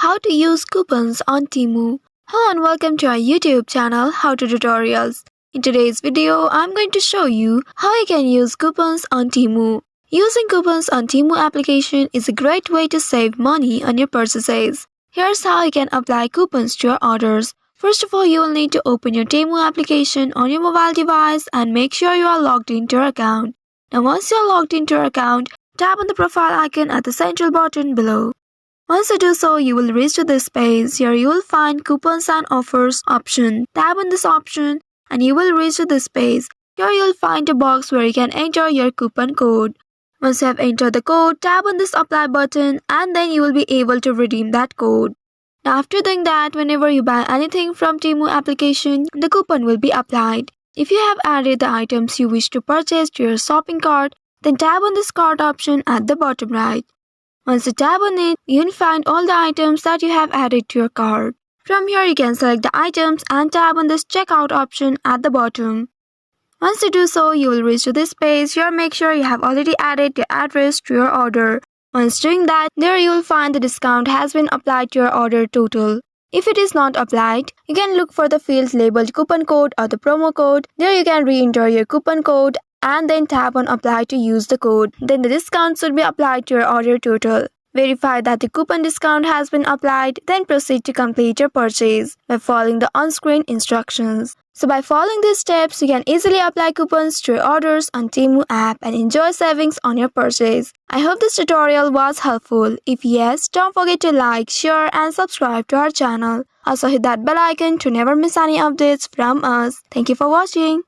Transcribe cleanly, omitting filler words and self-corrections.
How to use coupons on Temu. Hello and welcome to our YouTube channel How to Tutorials. In today's video, I'm going to show you how you can use coupons on Temu. Using coupons on Temu application is a great way to save money on your purchases. Here's how you can apply coupons to your orders. First of all, you will need to open your Temu application on your mobile device and make sure you are logged into your account. Now once you are logged into your account, tap on the profile icon at the central button below. Once you do so, you will reach to this page. Here you will find coupons and offers option. Tap on this option and you will reach to this page. Here you will find a box where you can enter your coupon code. Once you have entered the code, tap on this apply button and then you will be able to redeem that code. Now after doing that, whenever you buy anything from Temu application, the coupon will be applied. If you have added the items you wish to purchase to your shopping cart, then tap on this cart option at the bottom right. Once you tap on it, you will find all the items that you have added to your cart. From here, you can select the items and tap on this checkout option at the bottom. Once you do so, you will reach to this page. Here, make sure you have already added your address to your order. Once doing that, there you will find the discount has been applied to your order total. If it is not applied, you can look for the field labeled coupon code or the promo code. There you can re-enter your coupon code and then tap on apply to use the code. Then the discount should be applied to your order total. Verify that the coupon discount has been applied, then proceed to complete your purchase by following the on-screen instructions. So by following these steps, you can easily apply coupons to your orders on Temu app and enjoy savings on your purchase. I hope this tutorial was helpful. If yes, don't forget to like, share and subscribe to our channel. Also hit that bell icon to never miss any updates from us. Thank you for watching.